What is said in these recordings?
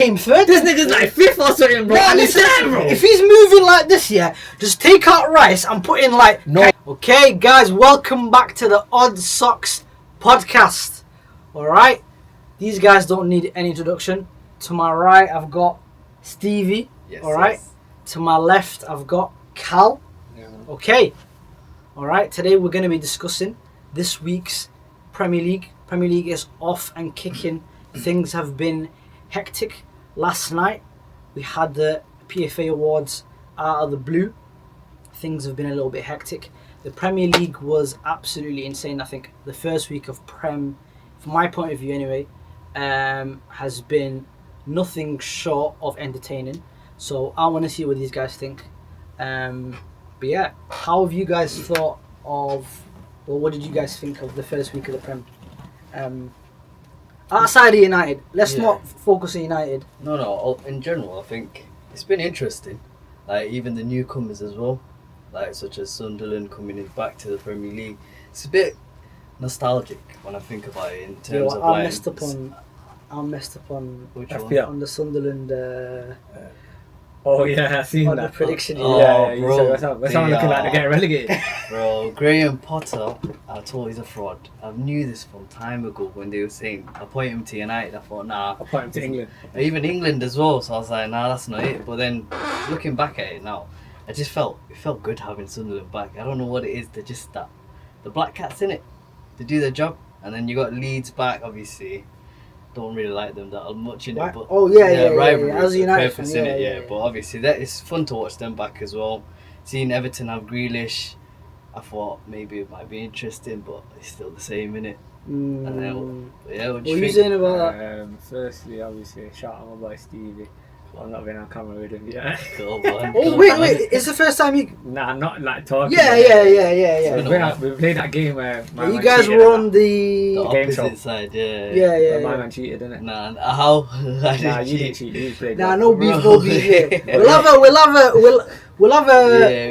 came third. This nigga's like 5th or something, bro. Nah, And he's listen, there, bro. if he's moving like this, yeah, just take out Rice and put in like... No. Okay, guys, welcome back to the ODDSOCKS podcast. Alright? These guys don't need any introduction. To my right, I've got Stevie. Yes, Alright? yes. To my left, I've got Cal. Yeah. Okay. Alright, today we're going to be discussing this week's Premier League. Premier League is off and kicking. Things have been hectic. Last night, we had the PFA Awards out of the blue. Things have been a little bit hectic. The Premier League was absolutely insane. I think the first week of PREM, from my point of view anyway, has been nothing short of entertaining. So I want to see what these guys think. But yeah, how have you guys thought of, well, what did you guys think of the first week of the Prem? Outside of United, let's not focus on United. No. In general, I think it's been interesting. Like even the newcomers as well, like such as Sunderland coming in back to the Premier League. It's a bit nostalgic when I think about it in terms of I like. messed up on Which FPL. on the Sunderland Oh yeah, I seen on the that. prediction. Oh, Yeah, you bro. said what's up looking like they're getting relegated. Bro, Graham Potter, I told he's a fraud. I knew this from time ago when they were saying appoint him to United. I thought, nah. Appoint him to England. Even England as well. So I was like, nah, that's not it. But then looking back at it now, it felt good having Sunderland back. I don't know what it is. They're just that the Black Cats in it. They do their job, and then you got Leeds back. Obviously, don't really like them that much in it. But rivalry. As a United fan, purpose in it. But obviously, that is fun to watch them back as well. Seeing Everton have Grealish, I thought maybe it might be interesting, but it's still the same in it. And then, what do you think? saying about that? Firstly, obviously, shout out my boy Stevie. I've not been on camera with him yet. Go on, Oh go wait, on. it's the first time you. Nah, not like talking. Yeah. We played that game where my You man guys cheated were in on The the. game show. opposite side, yeah. that. My man cheated, didn't it? Nah, how? Nah, you didn't cheat. You played. Nah, well. no beef, Bro. no beef. Yeah.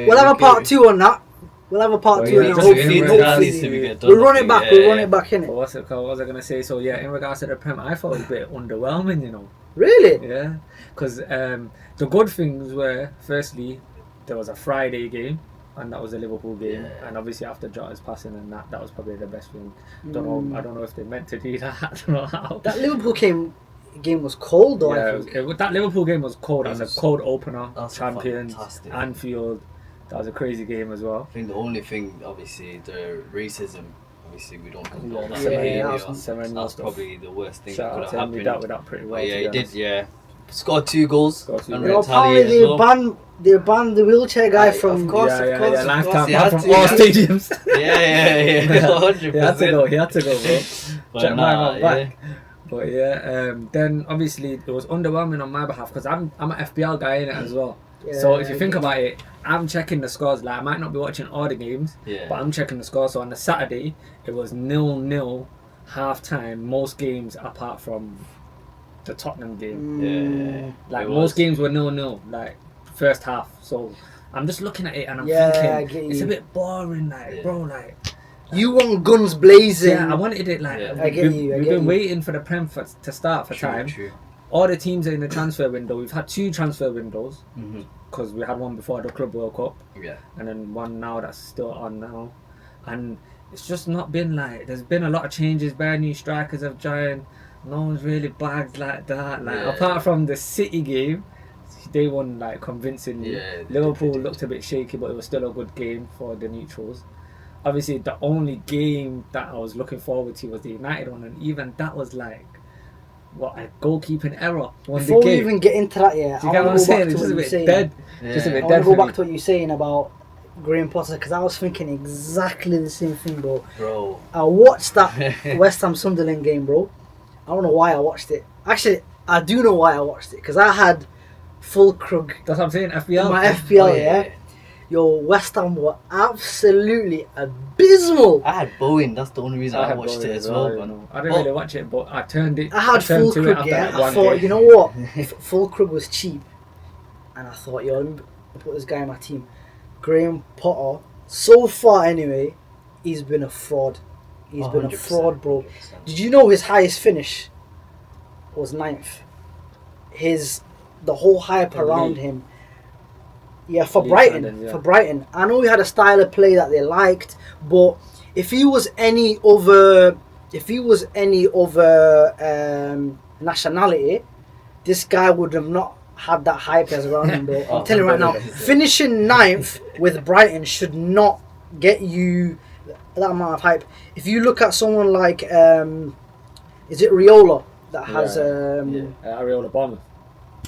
We'll have a part two on that. We'll have a part Well, two, yeah, and just hopefully, in regards we'll run it back. We'll run it back in But it. what's it called? What was I gonna say? So yeah, in regards to the Prem, I thought it was a bit underwhelming, you know. Really? Yeah, because the good things were, firstly, there was a Friday game, and that was a Liverpool game, and obviously after Jota's passing and that was probably the best thing. I don't know if they meant to do that. I don't know how. That Liverpool game was cold though. Yeah, I think. that Liverpool game was cold. It As was- a cold opener, That's champions, fantastic. Anfield. That was a crazy game as well. I think the only thing, obviously, the racism. Obviously, we don't condone that Yeah, behaviour. that was That's stuff. probably the worst thing Shout that out could to have him, we happened. dealt with that pretty well. But yeah, to he be did. honest. Yeah, scored 2 goals. Scored 2 and goals. Apparently retaliated as well. they banned the wheelchair guy Aye, from. of course, Yeah, lifetime He ban had from to, all yeah. stadiums. Yeah, 100%. He had to go, bro. But Check my man yeah. back. But yeah, then obviously it was underwhelming on my behalf because I'm an FPL guy in it as well. So if you think about it, I'm checking the scores. Like I might not be watching all the games, Yeah. but I'm checking the scores. So on the Saturday, it was 0-0 half time. Most games apart from the Tottenham game. Yeah. Like It most was. games were 0-0, like first half. So I'm just looking at it and I'm I thinking get it's a you. bit boring, like Yeah. bro, like. You want guns blazing. Yeah, I wanted it like Yeah. I get you, I we've get been you. waiting for the Prem to start for time. True. All the teams are in the transfer window. We've had 2 transfer windows Mm-hmm. because we had one before the Club World Cup Yeah. and then one now that's still on now. And it's just not been like, there's been a lot of changes, brand new strikers have joined. No one's really bagged like that. Like Yeah. apart from the City game, they won like convincingly. Yeah, they Liverpool did. looked a bit shaky, but it was still a good game for the neutrals. Obviously, the only game that I was looking forward to was the United one, and even that was like, what, a goalkeeping error. Won Before the we game. even get into that, yeah, Do you get what I'm saying? It's just a bit dead. Just a Yeah. bit I want dead to go for back me. to what you're saying about Graham Potter because I was thinking exactly the same thing, bro. Bro. I watched that West Ham Sunderland game, bro. I don't know why I watched it. Actually, I do know why I watched it because I had full Krug That's what I'm saying, FPL. my FPL, Oh, yeah. Yo, West Ham were absolutely abysmal. I had Bowen. That's the only reason I had watched Bowen it as as well, you man. know. I didn't really watch it, but I turned it. I had turned full to it Krug, after yeah. that I one thought, game. you know what? Full Krug was cheap. And I thought, yo, let me put this guy in my team. Graham Potter, so far anyway, he's been a fraud. He's been a 100%, fraud, bro. 100%. Did you know his highest finish was 9th? the whole hype The around league. him. Yeah, for League Brighton, signing, yeah. for Brighton. I know he had a style of play that they liked, but if he was any other nationality, this guy would have not had that hype as around him, bro. Oh, I'm telling you right now, 100%. finishing ninth with Brighton should not get you that amount of hype. If you look at someone like, is it Riola that has Areola Bournemouth.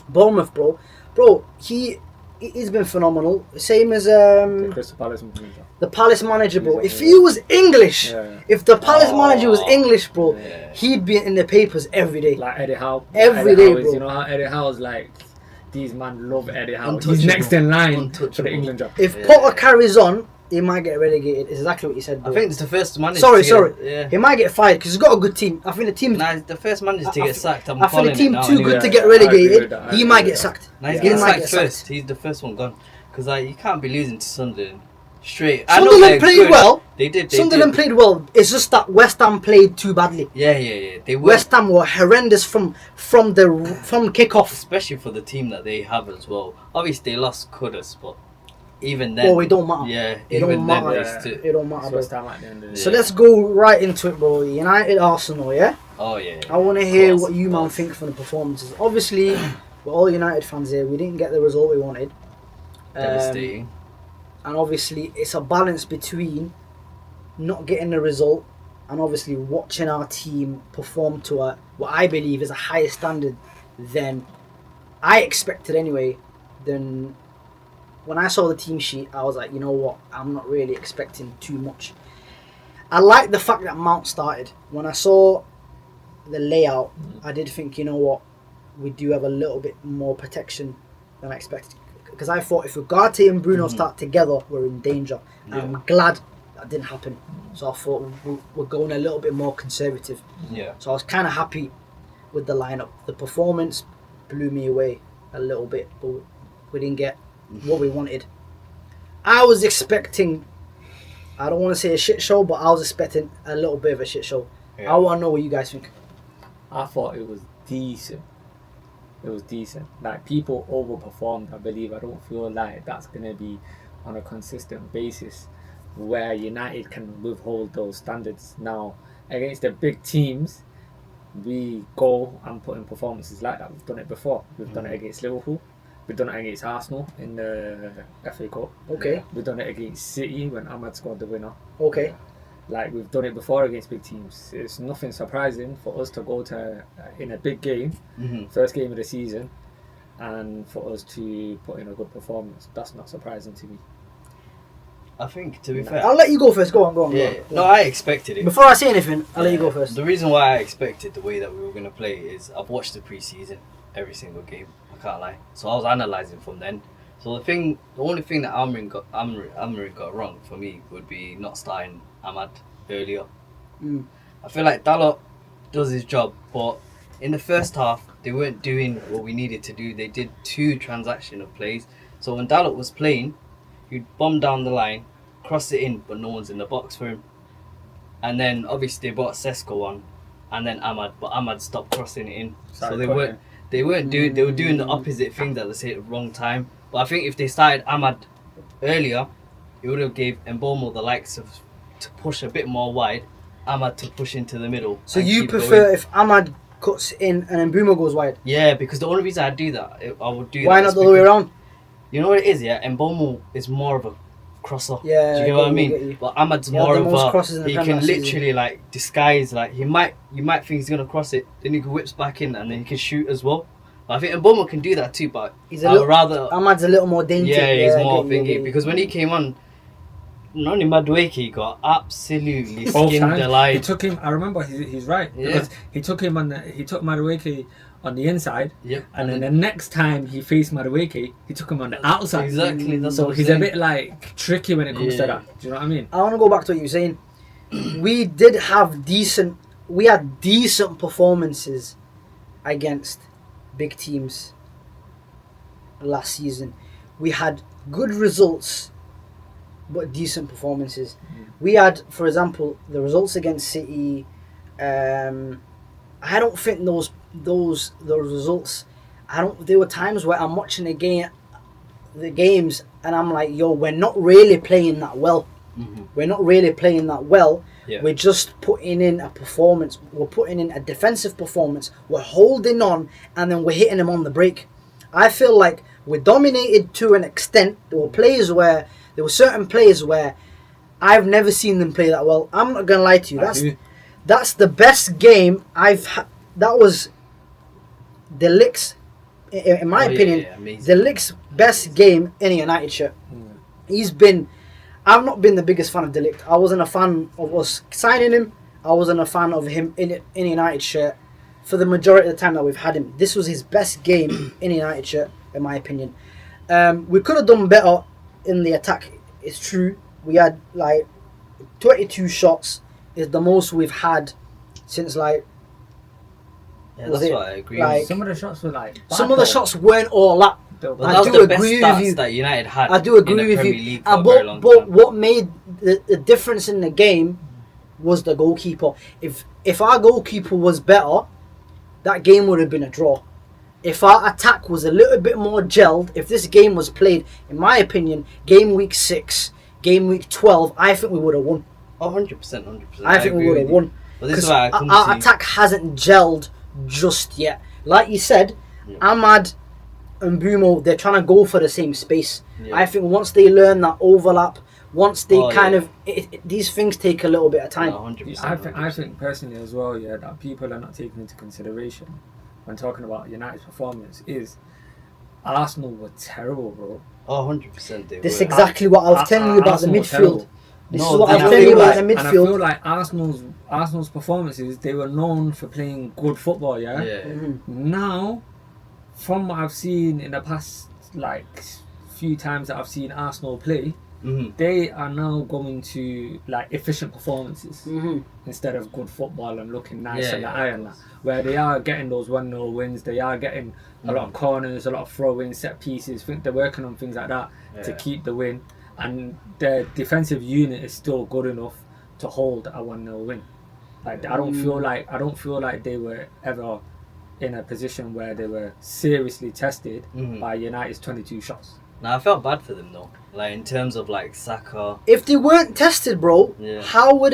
Bournemouth, bro, he's been phenomenal. Same as The Crystal Palace manager. the Palace manager, bro. He's If a- he was English, Yeah. if the Palace manager was English, bro, Yeah. he'd be in the papers every day. Like Eddie Howe. Every Eddie day, Howe is, bro. you know how Eddie Howe's like, these man love Eddie Howe. He's Untouchable. next in line for Untouchable. the England job. If Yeah. Potter carries on, he might get relegated. Is exactly what you said, I bro. think it's the first manager. Sorry. Yeah. He might get fired because he's got a good team. I think the team. Nah, the first manager to I get sacked. I'm I think calling the team it now too anyway. good to Yeah, get I agree relegated. with that. I He agree might with get that. sacked. Nah, he's Yeah. getting He might sacked get sacked. first. He's the first one gone. Because you can't be losing to Sunderland straight. Sunderland played well. They did. Sunderland played well. It's just that West Ham played too badly. Yeah. They were. West Ham were horrendous from kickoff. Especially for the team that they have as well. Obviously, they lost Kudus, but even then. Oh, it don't matter. Yeah, It even don't then, matter. they still. It don't matter, It's bro. West Ham at the end of the So day. let's go right into it, bro. United Arsenal, yeah? Oh, yeah. I want to hear course, what you of man course. think from the performances. Obviously, we're all United fans here. We didn't get the result we wanted. Devastating. And obviously, it's a balance between not getting the result and obviously watching our team perform to what I believe is a higher standard than I expected anyway. Then when I saw the team sheet, I was like, you know what? I'm not really expecting too much. I like the fact that Mount started. When I saw the layout, I did think, you know what? We do have a little bit more protection than I expected. Because I thought if Ugarte and Bruno start together, we're in danger. And Yeah. I'm glad that didn't happen. So I thought we're going a little bit more conservative. Yeah. So I was kind of happy with the lineup. The performance blew me away a little bit, but we didn't get what we wanted. I was expecting, I don't want to say a shit show, but I was expecting a little bit of a shit show. Yeah. I want to know what you guys think. I thought it was decent. It was decent. Like, people overperformed, I believe. I don't feel like that's going to be on a consistent basis where United can withhold those standards. Now, against the big teams, we go and put in performances like that. We've done it before. We've done it against Liverpool. We've done it against Arsenal in the FA Cup. Okay. We've done it against City when Ahmad scored the winner. Okay. Like, we've done it before against big teams. It's nothing surprising for us to go to in a big game, first game of the season, and for us to put in a good performance. That's not surprising to me. I think, to be Nah. fair. I'll let you go first. Go on. Go Yeah. on. No, I expected it. Before I say anything, I'll let you go first. The reason why I expected the way that we were going to play is I've watched the pre-season, every single game. I can't lie. So I was analysing from then. So the only thing that Amrin got wrong for me would be not starting Ahmad earlier. Mm. I feel like Dalot does his job, but in the first half they weren't doing what we needed to do. They did 2 transactional plays. So when Dalot was playing, he'd bomb down the line, cross it in, but no one's in the box for him. And then obviously they brought Sesko on, and then Ahmad, but Ahmad stopped crossing it in. So they were doing the opposite thing at the wrong time. But I think if they started Ahmad earlier, it would have gave Mbomo the likes of to push a bit more wide, Ahmad to push into the middle. So and you keep prefer going. if Ahmad cuts in and then Mbuma goes wide? Yeah, because the only reason I do that, I would do Why that. not is the other way because- around? You know what it is, yeah? Mbomo is more of a crosser. Yeah, do you I get what I get you, mean? I get you. But Ahmad's He had more the of most a. crosses in the He Prem can last season. literally like disguise. Like he might think he's gonna cross it, then he can whips back in, and then he can shoot as well. But I think Mbomo can do that too. But He's a I little, would rather. Ahmad's a little more dainty. Yeah, he's I more get you, I get thingy you. because when he came on, not only Madueke got absolutely Both skinned times. the He line. took him. I remember he's right Yeah. because he took him he took Madueke on the inside, Yep. and then the next time he faced Madueke, he took him on the outside. Exactly. That's So what I'm he's saying. a bit like tricky when it comes to Yeah. that. Do you know what I mean? I want to go back to what you were saying. We had decent performances against big teams last season. We had good results, but decent performances. We had, for example, the results against City. I don't think those results There were times where I'm watching the games, and I'm like, yo, we're not really playing that well. We're not really playing that well. Yeah. We're just putting in a performance. We're putting in a defensive performance. We're holding on, and then we're hitting them on the break. I feel like we're dominated to an extent. There were certain players where I've never seen them play that well. I'm not gonna lie to you. That's the best game I've had. That was De Ligt's, in my opinion, De Ligt's best game in a United shirt. I've not been the biggest fan of De Ligt. I wasn't a fan of us signing him. I wasn't a fan of him in a United shirt for the majority of the time that we've had him. This was his best game in a United shirt, in my opinion. We could have done better in the attack. It's true. We had like 22 shots. Is the most we've had since like. Yeah, that's what I agree. Like, some of the shots were like. Some of the shots weren't all that. But I do agree with you that United had. I do agree with you. But what made the difference in the game was the goalkeeper. If our goalkeeper was better, that game would have been a draw. If our attack was a little bit more gelled, if this game was played, in my opinion, game week 6, game week 12, I think we would have won. 100%. I think we would have won. But this is why our attack hasn't gelled just yet. Like you said, Ahmad and Bumo, they're trying to go for the same space. Yeah. I think once they learn that overlap, once they these things take a little bit of time. No, 100%. I think personally as well, that people are not taking into consideration when talking about United's performance is Arsenal were terrible, bro. 100% they were. This is exactly what I was telling you about the midfield. This is what I was telling you about the midfield. And I feel like Arsenal's performances, they were known for playing good football, Now, from what I've seen in the past, like, few times that I've seen Arsenal play, they are now going to like efficient performances instead of good football and looking nice on the eye and that. Where they are getting those 1-0 wins, they are getting a lot of corners, a lot of throw-ins, set pieces. I think they're working on things like that to keep the win, and their defensive unit is still good enough to hold a 1-0 win. Like I don't feel like they were ever in a position where they were seriously tested by United's 22 shots. Now I felt bad for them though. Like in terms of like Saka. If they weren't tested, bro, how were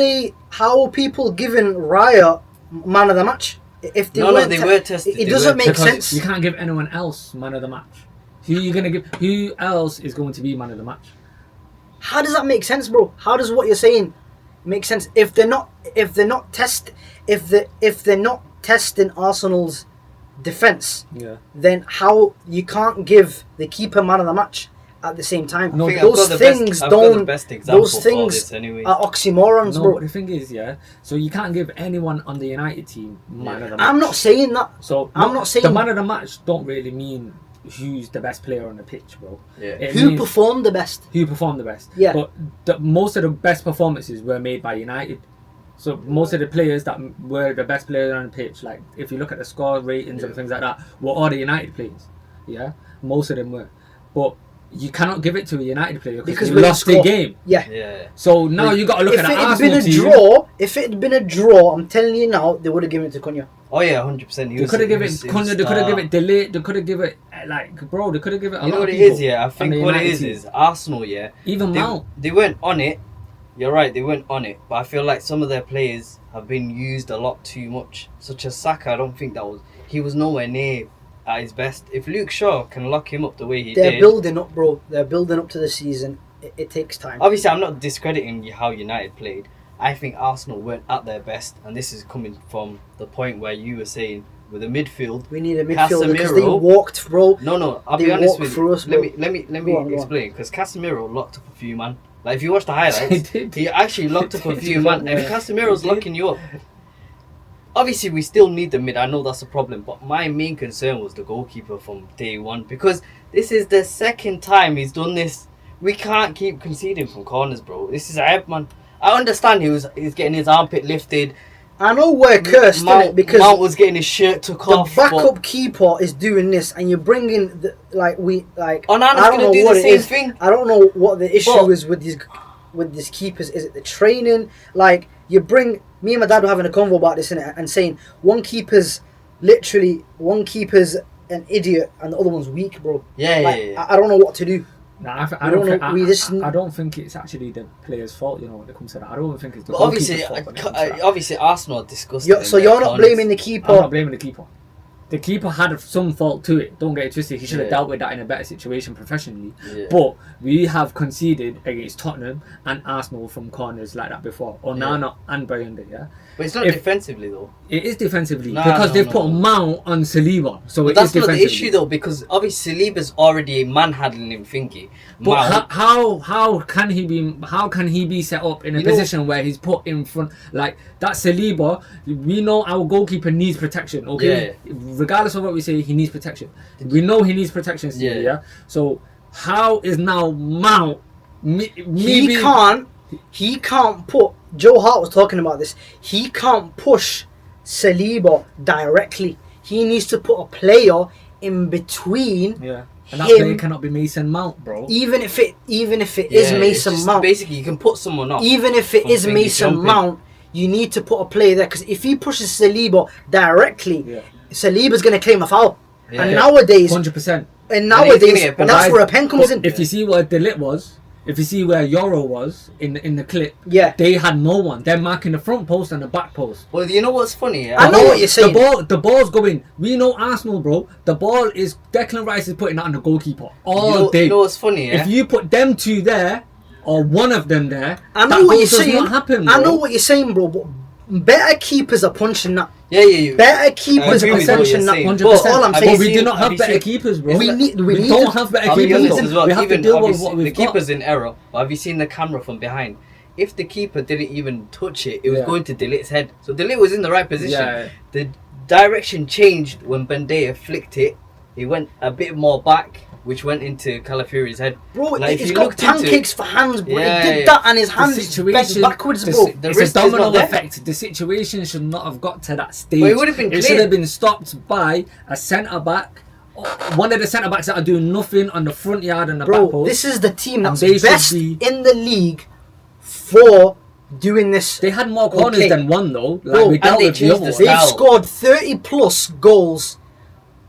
people giving Raya man of the match? If they weren't they were tested. It doesn't make sense. You can't give anyone else man of the match. Who else is going to be man of the match? How does that make sense, bro? How does what you're saying make sense? If they're not testing Arsenal's defense, then how you can't give the keeper man of the match at the same time? No, those things are oxymorons, no, bro. But the thing is, so you can't give anyone on the United team man of the match. I'm not saying that. So I'm not saying the man of the match don't really mean who's the best player on the pitch, bro. Who performed the best? Who performed the best? Yeah. But most of the best performances were made by United. So most of the players that were the best players on the pitch, like if you look at the score ratings and things like that, were all the United players. Yeah, most of them were. But you cannot give it to a United player because they lost the game. Yeah. So now you got to look at the Arsenal team. If it had been a draw, I'm telling you now, they would have given it to Cunha. Oh yeah, 100%. They could have given it Cunha. They could have given it Delay. They could have given it bro. They could have given it. You know what it is? I think what it is Arsenal. Even Mount. They weren't on it. You're right, they weren't on it, but I feel like some of their players have been used a lot too much. Such as Saka, I don't think he was nowhere near at his best. If Luke Shaw can lock him up the way he did... They're building up, bro. They're building up to the season. It takes time. Obviously, I'm not discrediting how United played. I think Arsenal weren't at their best, and this is coming from the point where you were saying, with the midfield... We need a midfielder because they walked, bro. No, I'll be honest with you. Let me explain, because Casemiro locked up a few, man. Like if you watch the highlights, he actually locked up a few man. If Casemiro's locking you up, obviously we still need the mid. I know that's a problem, but my main concern was the goalkeeper from day one, because this is the second time he's done this. We can't keep conceding from corners, bro. This is a man. I understand he's getting his armpit lifted. I know we're cursed, innit? Because Mount was getting his shirt took off. The backup keeper is doing this, and you're bringing Onana's gonna do the same thing. I don't know what the issue is with these keepers. Is it the training? Like me and my dad were having a convo about this, innit, and saying one keeper's an idiot and the other one's weak, bro. Yeah, Like, yeah, yeah. I don't know what to do. Nah, I don't think it's actually the player's fault, you know, when it comes to that. I don't think it's the But obviously, goalkeeper's fault when it comes to that. obviously Arsenal discussed So you're not blaming the keeper. I'm not blaming the keeper. The keeper had some fault to it. Don't get it twisted. He should have dealt with that in a better situation professionally. Yeah. But we have conceded against Tottenham and Arsenal from corners like that before. Onana and Bayanda, yeah? But it's not If- defensively though. It is defensively No, because no, they've no, put a no. mount on Saliba. So But it is that's not defensively. the issue though, because obviously Saliba's already manhandling him thingy. But how can he be set up in a position where he's put in front like that Saliba? We know our goalkeeper needs protection. Okay, regardless of what we say, he needs protection. We know he needs protection. Still, yeah. So how is now Mount? He can't put. Joe Hart was talking about this. He can't push Saliba directly. He needs to put a player in between. Yeah. And that player cannot be Mason Mount, bro. Even if it is Mason Mount. Basically, you can put someone up. Even if it is Mason Mount, you need to put a player there, because if he pushes Saliba directly, Saliba's going to claim a foul. Yeah. And nowadays, 100%. And nowadays, that's where a pen comes in. If you see where De Ligt was, if you see where Euro was in the clip, yeah, they had no one. They're marking the front post and the back post. Well, you know what's funny? Yeah? I know what you're saying. The ball's going. We know Arsenal, bro. The ball is Declan Rice is putting that on the goalkeeper all day. You know what's funny? Yeah? If you put them two there or one of them there, I know what you're saying. Not happen, bro. I know what you're saying, bro. But better keepers are punching that. Yeah. Better keepers are punching that. 100%. All I'm saying, but we do not have better keepers, bro. We don't have better keepers as well. We have Even to deal with what we've the got. keeper's in error. But have you seen the camera from behind? If the keeper didn't even touch it, it was going to De Ligt's head. So De Ligt was in the right position. Yeah. The direction changed when Bandea flicked it. He went a bit more back, which went into Calafiori's head. Bro, like, he's got pancakes for hands, bro. He did that and his hands bent backwards, bro. It's a domino effect. The situation should not have got to that stage. Well, it would have been It should have been stopped by a centre-back. One of the centre-backs that are doing nothing on the front yard and the back post. This is the team that's they best in the league for doing this. They had more corners than one, though. Like, bro, we dealt with the other one. They've scored 30-plus goals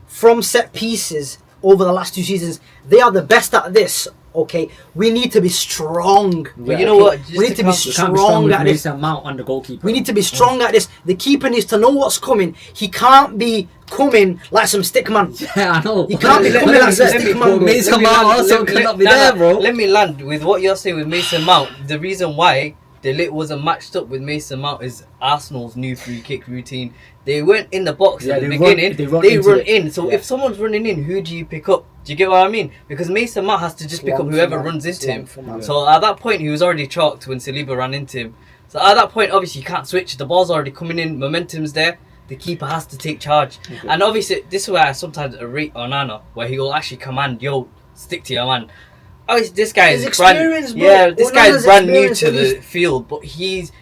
from set pieces over the last 2 seasons. They are the best at this. Okay, we need to be strong. But you know what? We need to be strong at this. Mount on the goalkeeper. We need to be strong at this. The keeper needs to know what's coming. He can't be coming like some stickman. Yeah, I know. He can't be coming like some stickman. Mason Mount also cannot be there, bro. Let me land with what you're saying with Mason Mount. The reason why De Ligt wasn't matched up with Mason Mount is Arsenal's new free kick routine. They weren't in the box at the beginning. They run in. So if someone's running in, who do you pick up? Do you get what I mean? Because Mason Mount has to just pick up whoever runs into him. So at that point, he was already chalked when Saliba ran into him. So at that point, obviously, you can't switch. The ball's already coming in. Momentum's there. The keeper has to take charge. Okay. And obviously, this is where I sometimes rate Onana, where he will actually command, yo, stick to your man. Obviously, this guy is this guy is brand new to the field, but he's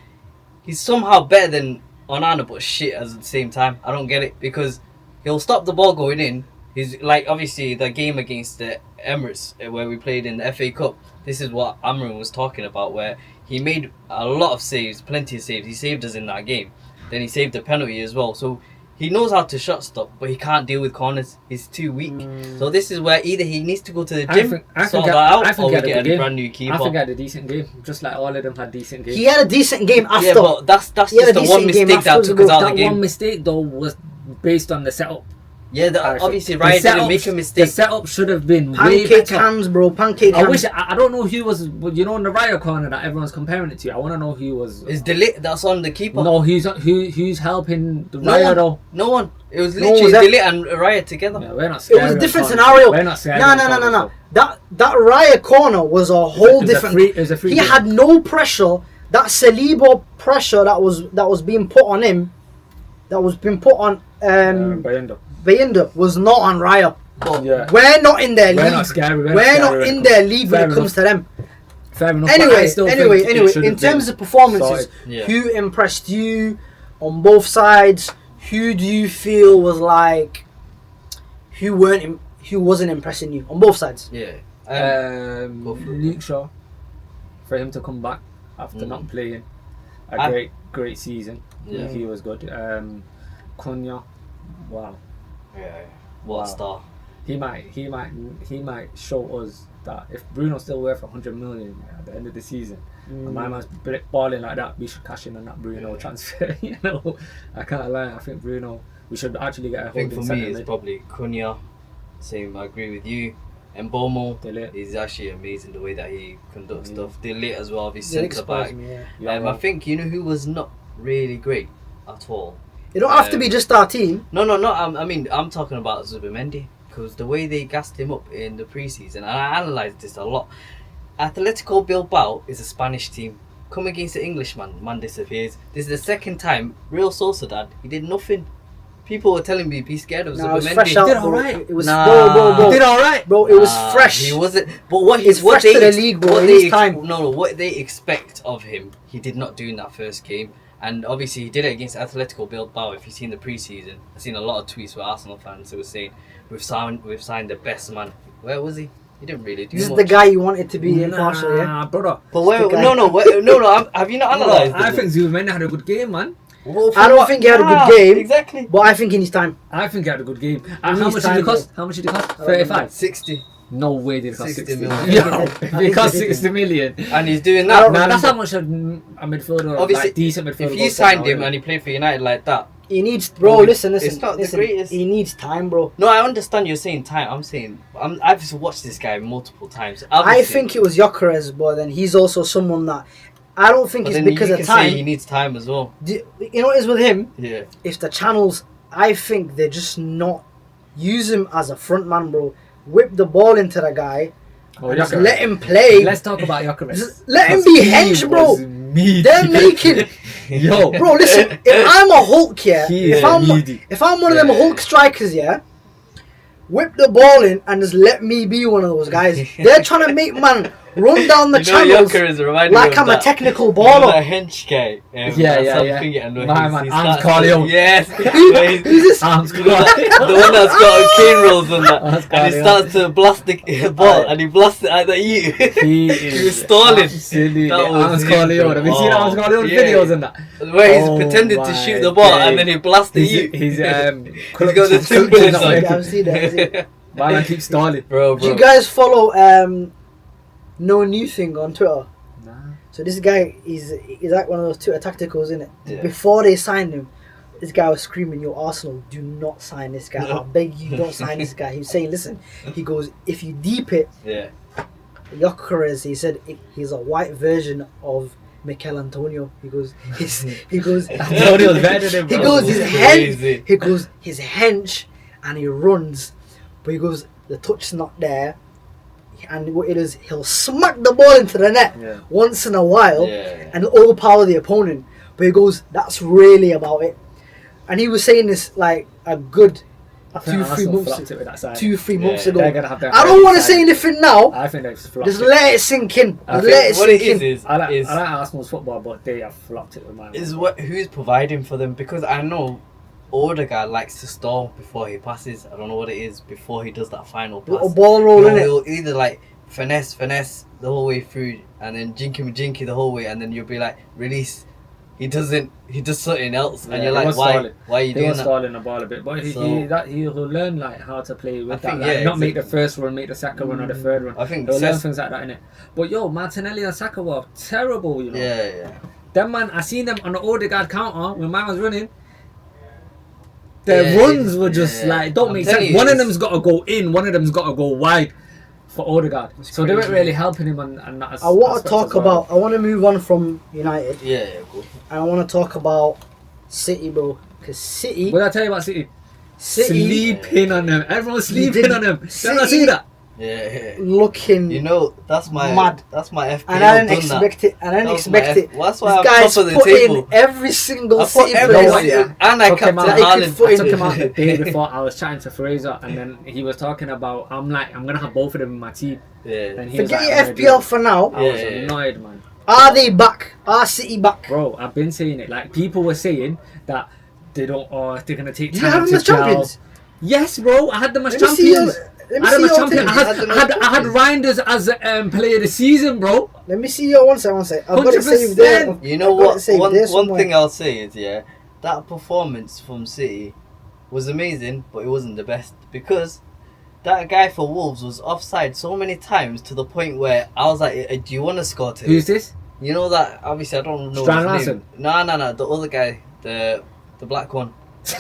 somehow better than Onana, but shit at the same time. I don't get it, because he'll stop the ball going in. He's like, obviously, the game against the Emirates where we played in the FA Cup. This is what Amrin was talking about, where he made a lot of saves, plenty of saves. He saved us in that game. Then he saved the penalty as well. So he knows how to shot stop, but he can't deal with corners. He's too weak. So this is where either he needs to go to the gym, sort that out, or we get a brand new keeper. I think he had a decent game, just like all of them had decent games. He had a decent game after. Yeah, but that's just the one mistake that took us out of the game. That one mistake, though, was based on the setup. Yeah, obviously Raya didn't make a mistake. The setup should have been pancake way better. Hands, bro. Pancake hands. I don't know who was, you know, in the Raya corner that everyone's comparing it to. I want to know who was. Is De Ligt that's on the keeper? No, who's helping the Raya though? No one. It was literally De Ligt and Raya together. Yeah, we're not scared. It was a different scenario. We're not scared. No. That Raya corner was a whole different. It was a free he game. had no pressure. That Saliba pressure that was being put on him, that was being put on Bayanda was not on Raya. But we're not in their league. We're not scary. We're not in their league when it comes to them. Fair enough. Anyway. In terms of performances, who impressed you on both sides? Who do you feel was like who wasn't impressing you on both sides? Yeah. Luke Shaw, for him to come back after not playing a great season. Yeah. He was good. Cunha, wow. Yeah. What Wow. a star. He might show us that if Bruno's still worth 100 million at the end of the season, and my man's balling like that, we should cash in on that Bruno transfer. You know, I can't lie. I think Bruno, we should actually get a I think holding for me centre it's mid. probably Cunha. Same, I agree with you. And Bomo De Ligt. is actually amazing the way that he conducts stuff. De Ligt as well, he's They centre back. expose me, yeah. Yeah, I think you know who was not really great at all. It don't have to be just our team. No. I mean, I'm talking about Zubimendi because the way they gassed him up in the preseason, and I analysed this a lot. Atletico Bilbao is a Spanish team. Come against the Englishman, man disappears. This is the second time. Real Sociedad, he did nothing. People were telling me be scared of Nah, it was Zubimendi. fresh out, did bro. alright. It was Nah. bro. Did all right. Bro, it was Nah, fresh. He wasn't. But what He's what fresh they to the league, bro. what In they his time. No, what they expect of him, he did not do in that first game. And obviously, he did it against Atletico Bilbao. If you've seen the preseason, I've seen a lot of tweets with Arsenal fans who were saying, "We've signed the best man." Where was he? He didn't really do This is much. the guy you wanted to be impartial, yeah? Nah, brother. But where? the guy. No. Have you not analysed? I it? think Zubimendi had a good game, man. Well, I don't think he had a good game. Exactly. But I think in his time. I think he had a good game. He How needs much did time, it cost? How much did it cost? I don't remember. 35. 60, No way did it cost 60 60 million. Yo, if I it think cost it did. 60 million. and he's doing I that. don't Nah, that's remember. how much a midfielder, Obviously, like decent midfielder. If you goes signed for him now, and he played for United like that, He needs, bro, Well, listen. it's not the greatest. He needs time, bro. no, I understand you're saying time. I'm saying I've just watched this guy multiple times. I Obviously, think it was Gyökeres, but then he's also someone that I don't think but it's then because you of can say he time. needs time as well. You know what it is with him? Yeah. If the channels, I think they're just not use him as a front man, bro. Whip the ball into the guy, Oh, and just Gyökeres. let him play. Let's talk about Gyökeres. Just let him be hench, bro. They're making, Yo, bro. Listen, if I'm a Hulk, yeah. He If is I'm needy. one of them Hulk strikers, yeah. Whip the ball in and just let me be one of those guys. They're trying to make man run down the channels like I'm a technical baller. That hench guy. Yeah. My man, Arms Carly. Carleo. Yes. Who's this? Arms You know the one that's got cane rolls on that, Arms and he Carleo. starts to blast the ball, and he blasts it at you. He He was is stalling. absolutely That was Arms him, Carleo. bro. Have you seen Arms Oh, Carleo yeah. videos and that? Where he's Oh pretended to my shoot the ball, days. and then he blasted you. He's He's got the clutch- Timberlands clutch- on. Yeah, I've seen that. My man keeps stalling. Bro. Do you guys follow No New Thing on Twitter? Nah. So this guy he's like one of those Twitter tacticals, isn't it? Yeah. Before they signed him, this guy was screaming, "Yo, Arsenal, do not sign this guy. No. I beg you, don't sign this guy." He was saying, "Listen," he goes, "if you deep it, Yeah. Gyökeres," he said, "he's a white version of Mikel Antonio." He goes, he goes, Antonio's better than him, he bro. goes, his Crazy. hench, he goes, his hench, and he runs, but he goes, the touch's not there, and what it is, he'll smack the ball into the net Yeah. once in a while, Yeah. and overpower the opponent. But he goes, that's really about it. And he was saying this like a good I think 2-3 Arsenal months, flopped it with that side. 2-3 months Yeah, ago. they're gonna have their I don't want to side. say anything now. I think they've flopped Just it. let it sink in. I Just think let it What it sink in. is I like Arsenal's football, but they have flopped it with my is what who's providing for them, because I know Odegaard likes to stall before he passes. I don't know what it is before he does that final pass. Little ball roll, innit? He'll either like finesse the whole way through, and then jinky the whole way, and then you'll be like release. He does something else, and Yeah, you're he like, was why? stalling. Why are you They doing were that? stalling the ball a bit, but So- he'll learn like how to play with I that. think, Like, yeah, not make the exactly. first run, make the second run or the third run. I think He'll learn Cesc- things like that, innit? But yo, Martinelli and Saka were terrible, you know. Yeah. Them man, I seen them on the Odegaard counter when man was running. Their Yeah, runs were just yeah. like don't I'm make telling sense. you, One of it's- them's got to go in, one of them's got to go wide for Odegaard. So they weren't crazy. really helping him on that. I want to aspect talk as well. about. I want to move on from United, Yeah, cool. and I want to talk about City, bro. Because City, What did I tell you about City? City Sleeping on them. Everyone's sleeping did- on them. Did I City- not see that? Yeah. looking, You know, that's my Mad. That's my FPL. and I didn't done expect it. And I That didn't was my expect it. Well, that's why This I'm guy's top of the put table. in every single I put City every player. what, yeah. and I Took him captain out. That he could Haaland. put I in. took him out the day before. I was chatting to Fraser, and then he was talking about. I'm gonna have both of them in my team. Yeah. And he was Forget like, your I'm gonna do FPL it. for now. I was Yeah. annoyed, man. Are they back? Are City back? Bro, I've been saying it. Like people were saying that they don't. Oh, they're gonna take Do you time have them to as champions? gel. Yes, bro. I had them as Let me see your. champions. Let I me had them see as your champion. thing. I had Reinders as player of the season, bro. Let me see your one sec. I've got it saved there. 100%. You know I've got what? it saved One there one somewhere. thing I'll say is, yeah, that performance from City was amazing, but it wasn't the best because that guy for Wolves was offside so many times to the point where I was like, do you want to score to? Who's this? You know that, obviously I don't know Strand his Larson? name. No, the other guy, the black one.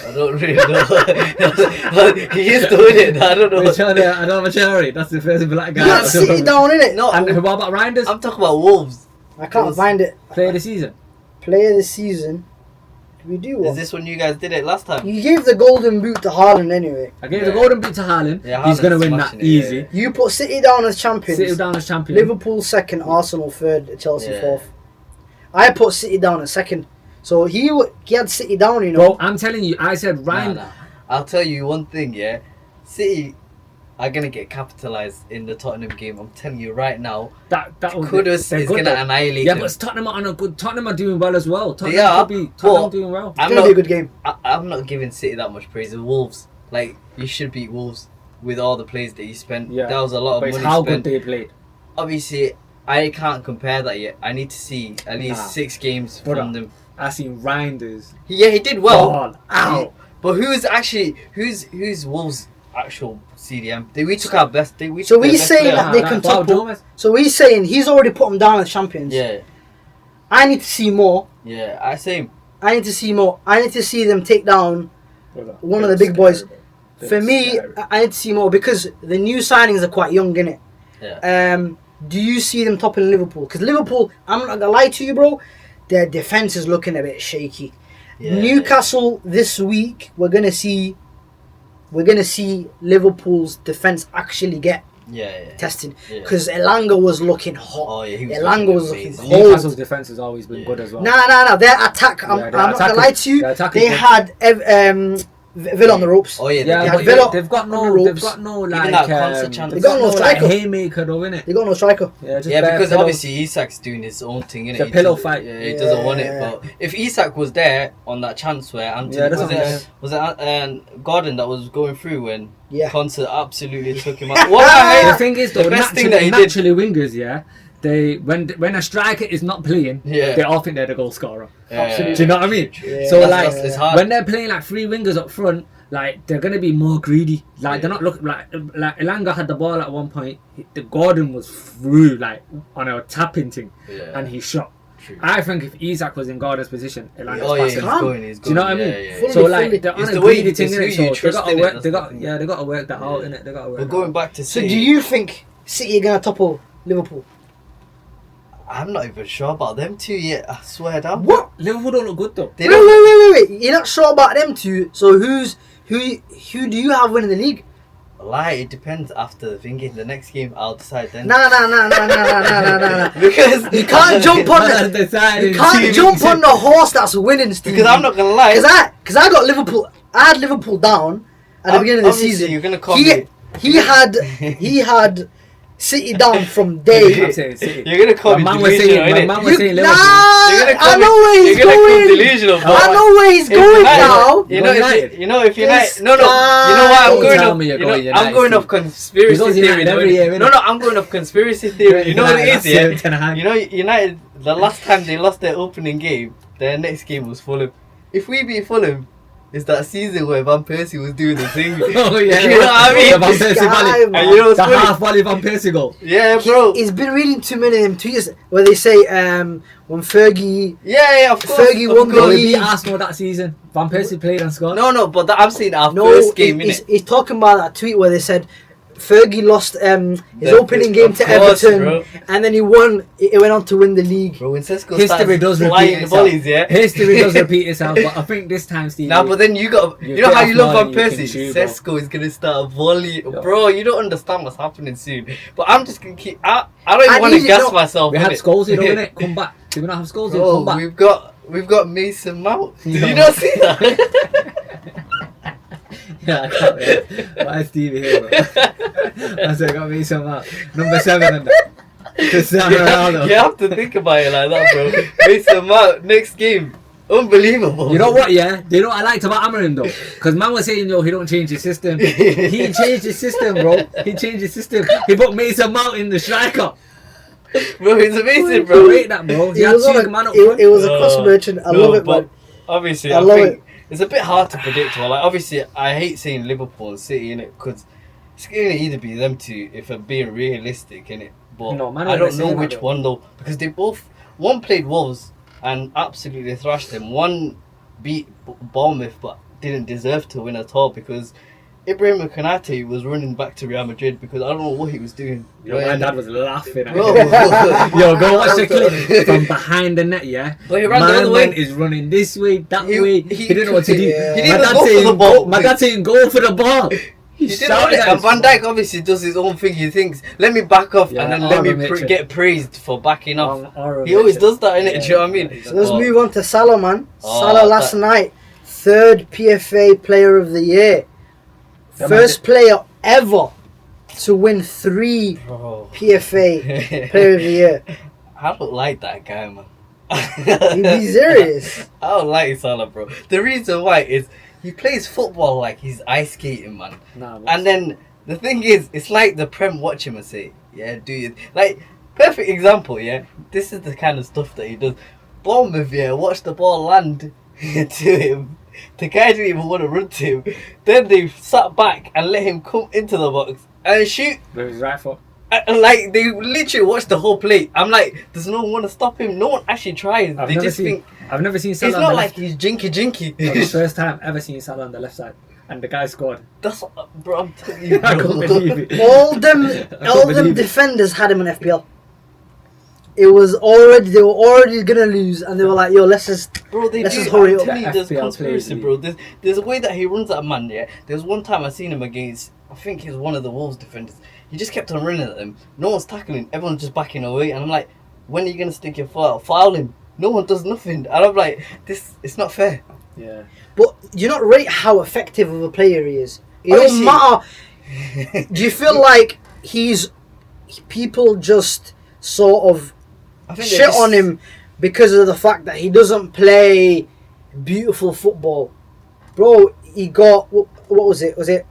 I don't really know. He used to win it. I don't know. Adamachari, that's the first black guy. You got City down in it. No, And what about Reinders? I'm talking about Wolves. I can't find it. Player of the season. Player of the season. Did we do Is one? this when you guys did it last time? You gave the golden boot to Haaland anyway. I gave the golden boot to Haaland. Yeah, He's going to Haaland's win that smashing it, easy. yeah. You put City down as champions. Sit down as champion. Liverpool second, Arsenal third, Chelsea Yeah. fourth. I put City down as second. So he had City down, you know. Bro, I'm telling you, I said Ryan. Nah. I'll tell you one thing, yeah. City are gonna get capitalised in the Tottenham game. I'm telling you right now. That Kudus is gonna annihilate Yeah, them. but Tottenham are doing well as well. They are, but doing well. It's going to be a good game. I'm not giving City that much praise. The Wolves, like, you should beat Wolves with all the players that you spent. Yeah. That was a lot But of it's money how spent. good they played. Obviously, I can't compare that yet. I need to see at least 6 games Brother. from them. I seen Reinders. Yeah, he did well. Oh, ow. But who's Wolves' actual CDM? We took our best. So he's saying that they can top up. So he's saying he's already put them down as champions. Yeah, I need to see more. yeah. I same. I need to see more. I need to see them take down Brother, one of the they're big boys. scary, bro. For They're me, scary. I need to see more because the new signings are quite young, innit? Yeah. Do you see them topping Liverpool? Because Liverpool, I'm not gonna lie to you, bro, their defense is looking a bit shaky. Yeah. Newcastle this week, we're gonna see Liverpool's defense actually get Yeah. tested Yeah. because Elanga was looking hot. Oh yeah, he was Elanga was looking amazing. cold. Newcastle's defense has always been Yeah. good as well. Nah. Their attack. I'm Yeah, not gonna lie to you. their attack They is good. had Villa on the ropes. Oh yeah, Yeah, They but had Villa they've got on the no, ropes. like, Even that constant chance. They got no striker. haymaker though, innit? They got no striker. Yeah, just yeah, bare because pillow. obviously Isak's doing his own thing, innit? It's a He pillow doesn't- fight. Yeah, he doesn't want it. Yeah. But if Isak was there on that chance where Anthony Yeah, that's what I'm saying. was it Gordon that was going through when Yeah. Concert absolutely took him out. What I The hate, thing is, the though, best thing that he did. naturally wingers, yeah, they when a striker is not playing, Yeah. they all think they're the goal scorer. Absolutely. Do you know what I mean? Yeah. So That's- like it's hard. when they're playing like 3 wingers up front, like they're gonna be more greedy. Like they're not looking like Elanga had the ball at one point. The Gordon was through like on a tapping thing, Yeah. and he shot. True. I think if Isak was in Gordon's position, Elanga's Oh yeah, he's passing. Calm. going. He's Do you know what I going, mean? yeah, Fully, So like fully. they're on It's a the way greedy it's thing, who innit? you So they trust got in to it, work. that's They the got thing. they got to work that out, innit? They got to work. But going back to So City, do you think City are gonna topple Liverpool? I'm not even sure about them two yet. I swear down. What? Liverpool don't look good though. They Wait, don't. wait. You're not sure about them two. So who do you have winning the league? Lie. It depends after the thingy. The next game, I'll decide then. Nah. Because You can't jump on the Deciding you can't team. jump on the horse that's winning, Steve. Because I'm not gonna lie. Because I got Liverpool. I had Liverpool down at the beginning of the Obviously, season. you're gonna call he, me. he had City down from day. I'm saying City. You're gonna call me My man was delusional, saying, my innit? man was saying Liverpool. You're gonna call I know me, where he's you're gonna call me going. delusional, but I know where he's if going United- now. You know, United. if United, This no, you know why I'm guy. going Tell off. me you're You going know, I'm United, going off Steve. conspiracy He's always theory. United though, every innit? year, No, innit? I'm going off conspiracy theory. You know what it is, yeah? Ten Hag. You know, United. The last time they lost their opening game, their next game was Fulham. If we beat Fulham, it's that season where Van Persie was doing the thing. Oh yeah, You know what I mean? The Van Persie This guy, volley. man. And you know what's The funny? half volley Van Persie goal. Yeah, bro. He's been reading too many of them tweets where they say when Fergie Yeah, of course. Fergie of won the Well, course. we beat league. Arsenal that season. Van Persie played and scored. No, but I'm saying our no first game, he's, innit? he's talking about that tweet where they said Fergie lost his The- opening game to of course, Everton bro. and then he won. It went on to win the league. Bro, when Sesko History starts does repeat flying itself. volleys, yeah? History does repeat itself, but I think this time, Steve. Nah, but then you got, You you know how get you off love Van line, you can Persie? shoot, bro. Sesko is gonna start a volley, Yeah. bro. You don't understand what's happening soon. But I'm just gonna keep. I don't even I want to need it, gas no. myself. we had innit? Scholes, though, innit? Come back. Did we not have Scholes? Bro, Come back. we've got Mason Mount. Did Yeah. you not see that? Yeah, I can't wait. Why is Stevie here, bro? I said, got me some number 7 and Cristiano Ronaldo. You have to think about it like that, bro. Mason Mount next game, unbelievable. You know what, yeah? Do you know what I liked about Amarin, though? Because man was saying, yo, he don't change his system. He changed his system, bro. He changed his system. He put Mason Mount in the striker. Bro, it's amazing, Bro, bro. rate that, bro. He It had was, on two a, man up it, front. it was a cross merchant. I love it, but man. obviously, I I love think it. it's a bit hard to predict. Well, like obviously, I hate saying Liverpool and City in it because it's gonna either be them two if I'm being realistic in it. But No, man, I don't know saying which that, one though because they both one played Wolves and absolutely thrashed them. One beat Bournemouth but didn't deserve to win at all because Ibrahim Konate was running back to Real Madrid because I don't know what he was doing. Yo, my dad was laughing at Bro. him. Yo, go watch the clip from behind the net, yeah? But he ran the My other way. man is running this way, that He- way. he- He didn't know what to do. Yeah. He didn't go for the ball. My dad saying go for the ball. He didn't want it. And Van Dijk obviously does his own thing. He thinks, let me back off Yeah, and then let me Mitchell. get praised for backing off. He always does that, innit? Do you know what I mean? So let's But- move on to Salah, man. Oh, Salah last night, 3rd PFA Player of the Year. Yeah, First player ever to win 3 Bro. PFA Player of the Year. I don't like that guy, man. Be serious. I don't like Salah, bro. The reason why is he plays football like he's ice skating, man. Nah, And then the thing is, it's like the Prem watch him and say, yeah, do you like perfect example, yeah? This is the kind of stuff that he does. Bournemouth, yeah, watch the ball land to him. The guy didn't even want to run to him. Then they sat back and let him come into the box and shoot. with his right foot. And like they literally watched the whole play. I'm like, does no one want to stop him? No one actually tries. I've They never just seen. think I've never seen Salah it's on not the like left. he's jinky. It was the first time I've ever seen Salah on the left side, and the guy scored. That's bro. I'm telling you, I couldn't believe it. All them believe it. defenders had him in FPL. It was already, they were already gonna lose, and they were like, "Yo, let's just." Bro, they Let's do. just hurry To up. me, The there's FPL conspiracy, players, bro. There's a way that he runs at a man. Yeah, there's one time I seen him against. I think he was one of the Wolves defenders. He just kept on running at them. No one's tackling. Everyone's just backing away. And I'm like, when are you gonna stick your foot out? Foul him. No one does nothing. And I'm like, this. It's not fair. Yeah. But you not rate how effective of a player he is. It Honestly- don't matter. Do you feel like people just sort of I think shit on him because of the fact that he doesn't play beautiful football? Bro, he got what was it? Was it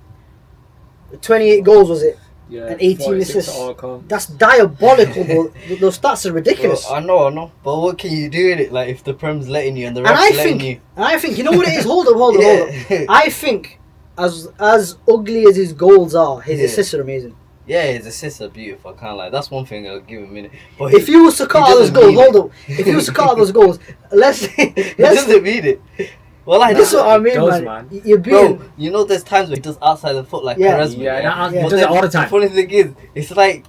28 goals? Was it? Yeah. And 18 46 assists. all come. That's diabolical, bro. Those stats are ridiculous. Bro, I know. But what can you do in it? Like if the Prem's letting you and the And refs letting you. I think, you know what it is? Hold up. Yeah. I think, as ugly as his goals are, his Yeah. assists are amazing. Yeah, his assists are beautiful. I can't lie. That's one thing I'll give him in it. But If you was to cut he out those doesn't goals, mean hold up. If you was to cut out those goals, he doesn't mean it. Well, like This is what I He mean, does, man. man. You're being. bro, you know, there's times where he does outside the foot like Yeah. Perez. Yeah, Yeah. he But does it then all the The time. funny thing is, it's like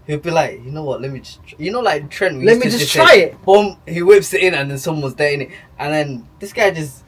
he'll be like, you know what? Let me just, like Trent. we Let used me to just say, try it. Boom, he whips it in, and then someone's there in it, and then this guy just.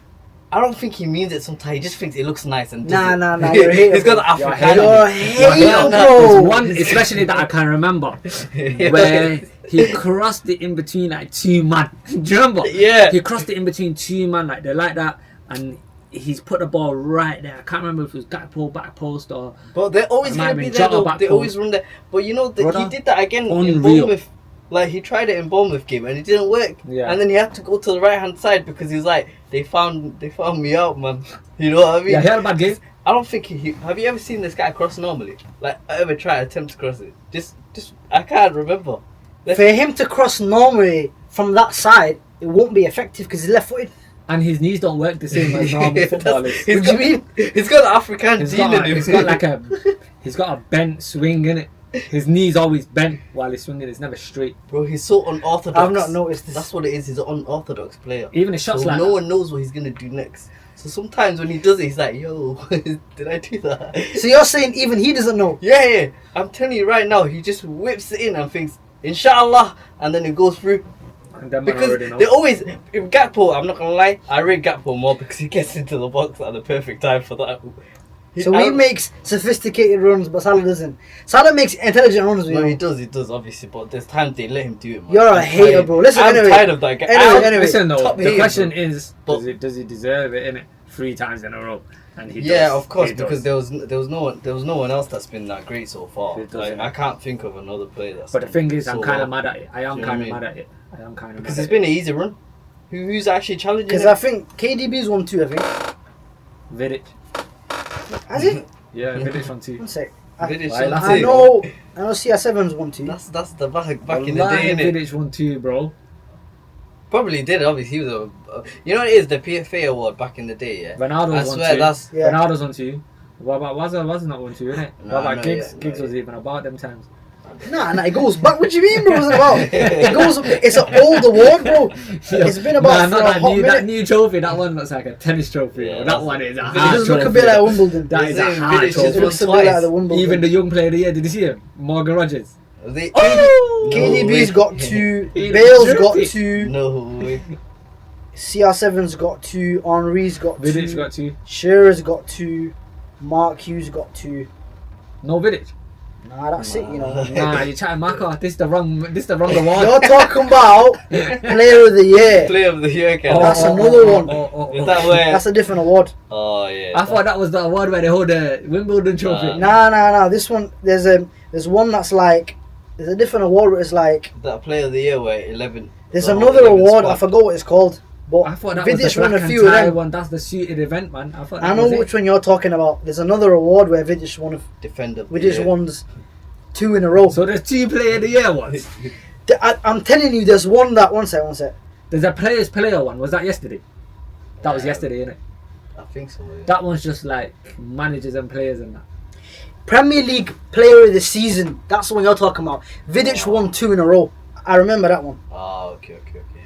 I don't think he means it sometimes. He just thinks it looks nice and does Nah, it. nah, you're a hater, He's got the You're a African. You're a hater, bro. There's one, especially that I can remember, where he crossed it in between like 2 man. Do you remember? Yeah. He crossed it in between 2 man, like they're like that, and he's put the ball right there. I can't remember if it was Gakpo back post or. But they're always It might going to have be been there, Jota though. back They post. always run there. But you know, he Brother, did that again in unreal. Bournemouth. Like, he tried it in Bournemouth game and it didn't work. Yeah. And then he had to go to the right-hand side because he was like, they found me out, man. You know what I mean? Yeah, he had a bad game. I don't think he... Have you ever seen this guy cross normally? Like, ever try attempt to cross it? Just... I can't remember. For him to cross normally from that side, it won't be effective because he's left-footed. And his knees don't work the same as normal footballers. He's What do you mean? He's got the African He's gene got, in him. he's got like a, he's got a bent swing in it. His knees always bent while he's swinging. It's never straight. Bro, he's so unorthodox. I've not noticed this. That's what it is. He's an unorthodox player. Even his shots So like no that. one knows what he's gonna do next. So sometimes when he does it, he's like, "Yo, did I do that?" So you're saying even he doesn't know? Yeah. I'm telling you right now, he just whips it in and thinks, "Inshallah," and then it goes through. And them man Because already know. they always, if Gakpo, I'm not gonna lie, I rate Gakpo more because he gets into the box at the perfect time for that. So he makes sophisticated runs, but Salah doesn't. Salah makes intelligent runs. No, You he know. does, obviously, but there's times they let him do it. Man. You're a I'm hater, tired. bro. Listen, I'm anyway. tired of that guy. Anyway. Listen though, top the hater, question bro. is, But- does he deserve it? Innit? 3 times in a row, and he Yeah, does. of course, He because does. there was no one else that's been that great so far. It does, Like, innit? I can't think of another player that's. But the thing is, so I'm kind well. of mad at it. I am Do you know kind what of I mean? mad at it. I am kind of mad Because at it's it. been an easy run. Who's actually challenging? Because him? I think KDB's won 2, I think. Vidic. Has it? Yeah, Vidic on 2. One sec. Vidic Why, on that's I two. it. know CS7's won 2. That's the back in the Wallahi, day, innit? Vidic won 2, bro. probably did. Obviously, he was you know what it is, the PFA award back in the day. Yeah, Ronaldo I was on swear two. that's Yeah. Ronaldo's on two. What about wasn't not on two, innit? No, What about no, Giggs? yeah, Giggs no, was yeah. even about them times. Nah, it goes back. What do you mean, bro? What's it about? It goes. It's an old award, bro. It's been about for a hot that minute. new trophy. That one looks like a tennis trophy. Yeah, that that's- one is a it It hard does look a trophy. bit like Wimbledon. That is a Vidic hard just It trophy. won looks a bit like twice. the Wimbledon. Even the young player of the year, did you see him? Morgan Rogers. They, Oh! KDB's way. got 2. He Bale's looks got drippy. 2. No way. CR7's got 2. Henri's got 2. Vidic got two. Shearer's got 2. Mark Hughes got 2. No Vidic. Nah, that's it. You know. Nah, you're chatting Maka. This the wrong award. You're talking about Player of the Year. Player of the year, Ken. That's another one. Is that where? That's a different award. Oh yeah. I thought that was the award where they hold the Wimbledon trophy. Nah. This one, there's one that's like, there's a different award where it's like, That player of the year where 11. there's oh, another 11 award. spot. I forgot what it's called. But I thought that was Vidic the won black a and few of tie them. one. That's the suited event, man. I thought that I know was which it. one you're talking about. There's another award where Vidic won. Defender. of the Vidic year. won's 2 in a row. So there's two player of the year ones. I'm telling you, there's one that one sec. There's a players player one. Was that yesterday? That was Yeah. yesterday, innit? I think so. Yeah. That one's just like managers and players and that. Premier League Player of the Season. That's the one you're talking about. Vidic won 2 in a row. I remember that one. Oh, okay.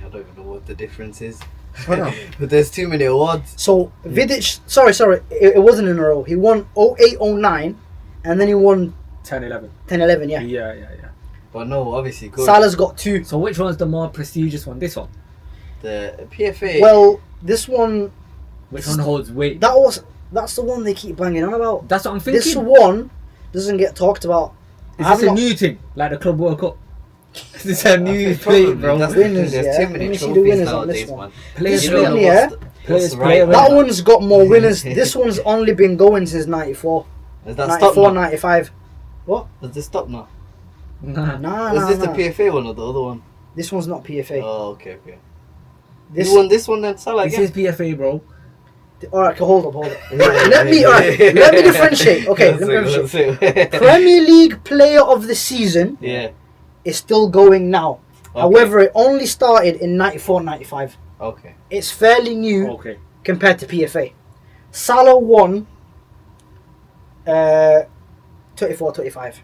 I don't even know what the difference is. Hold on. But there's too many awards. So Vidic, sorry, it wasn't in a row. He won 08, 09, and then he won 10, 11. 10, 11. Yeah. Yeah. But no, obviously good. Salah's got 2. So which one's the more prestigious one? This one. The PFA. Well, this one, Which one holds weight? that's the one they keep banging on about. That's what I'm thinking. This one doesn't get talked about. Is I'm this a not- new thing? Like the Club World Cup? Is this a new play, bro? That's Winners, there's yeah. too Let many me see the trophies winners on this nowadays, one. man. Players This You don't one, know yeah. what's Players the player right That one. one's got more winners. This one's only been going since 94. Is that 94, stop now? 95. Does this stop now? Nah. Is this the PFA one or the other one? This one's not PFA. Oh, okay. This, You won this one then, Salah This again? is PFA, bro. Alright, hold up. Let me differentiate. Okay, let me differentiate. Premier League Player of the Season Yeah. is still going now. Okay. However, it only started in 94, 95. Okay. It's fairly new Okay. compared to PFA. Salah won 24, 25.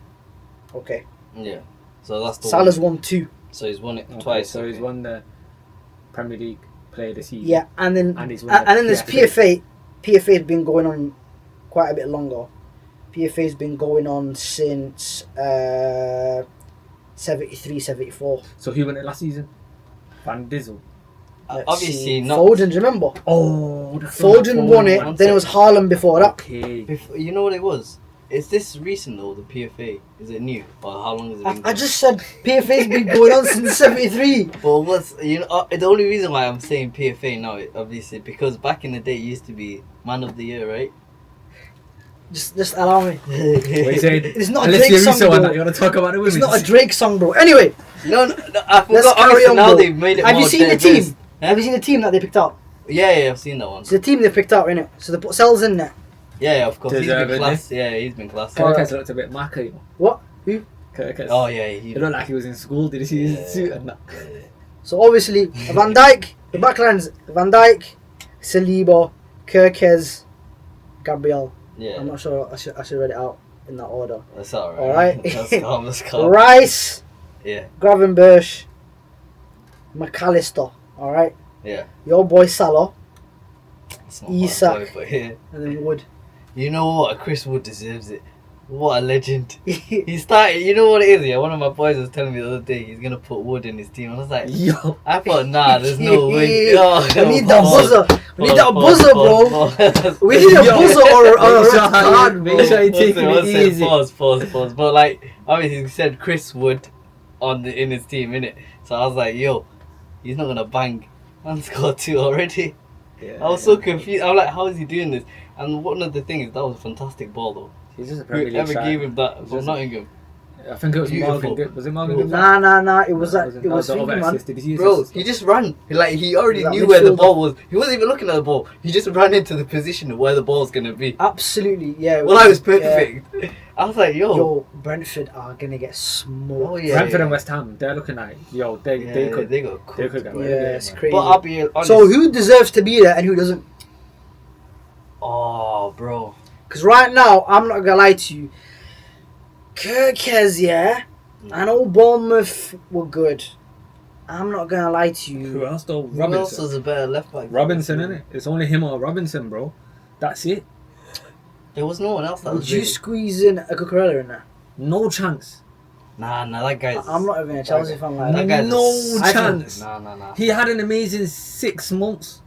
Okay. Yeah. So that's the Salah's one. won 2. So he's won it Okay, twice. So he's okay. won the Premier League Player of the Season. Yeah, and then And he's won and the then there's PFA. PFA's been going on quite a bit longer. PFA's been going on since 73, 74. So who won it last season? Van Dizel. Let's Obviously see. not. Foden, do you remember? Oh, Foden won it, one then it was Haaland before that. Okay. Before, you know what it was? Is this recent though, the PFA? Is it new? Or how long has it been I going? just said PFA's been going on since 73. Well, the only reason why I'm saying PFA now, obviously, because back in the day it used to be Man of the Year, right? Just allow me. What are you saying? It's not a Unless Drake you're song, Rizzo and bro. that, you want to talk about the It's women? not a Drake song, bro. Anyway, No, I let's forgot. carry Obviously, on, now bro. they've made it Have more you seen the diverse. team? Huh? Have you seen the team that they picked out? Yeah, I've seen that one. It's the team they picked out, innit? So they put Cells in there. Yeah, of course. He's been Deservedly. class. Yeah, he's been class. Kirkes looked a bit macca, you know. What? Who? Kirkes. Oh yeah, he He looked like he was in school. Did you see his suit and that? So obviously, Van Dijk, the backline's Van Dijk, Saliba, Kirkes, Gabriel. Yeah, I'm not sure. I should read it out in that order. that's alright. Alright. That's calm. Rice, Yeah, Gravenberch, McAllister. All right. yeah. Your boy Salah, It's not my Isak. boy, but yeah. and then Wood. You know what? Chris Wood deserves it. What a legend. He started, you know what it is, yeah? One of my boys was telling me the other day he's going to put Wood in his team. And I was like, Yo. I thought, nah, there's no way. Oh, We need that pause, buzzer. We need that pause, buzzer, pause, bro. pause. We need a Yo. buzzer or a Make red sure card, make bro. sure you One take second, one it second, easy. Pause. But like, obviously he said Chris Wood in his team, innit? So I was like, yo, he's not going to bang. Man scored 2 already. Yeah, I was so confused. I'm like, how is he doing this? And one of the things, that was a fantastic ball though. He's just a Premier League Whoever side. gave him that He's from just- Nottingham. I think it was Beautiful. Morgan. Was it Morgan? Bro. Gibbs? Nah. It was No, that. It was the other thinking, man. assist. Did he see his Bro, assist? he just ran. Like, he already Was that knew where the midfielder? ball was. He wasn't even looking at the ball. He just ran into the position of where the ball's going to be. Absolutely, yeah. Well, I was perfect. I was like, Yo, Brentford are gonna get smoked. Oh, yeah. Brentford and West Ham, they're looking like, yo, they could. They got cooked. They could get bro. rid Yeah, of it, it's man. crazy. But I'll be honest. So who deserves to be there and who doesn't? Oh, bro. Because right now, I'm not gonna lie to you. Kirkes, yeah. I know Bournemouth were good. I'm not gonna lie to Who you. else though? Who else Robinson. was a better left back? Robinson, innit? It's only him or Robinson, bro. That's it. There was no one else that Would was you really... squeeze in a Cucurella in there? No chance. Nah, that guy's... I'm not even a Chelsea fan like That that. guy's No a... chance. Nah. He had an amazing 6 months.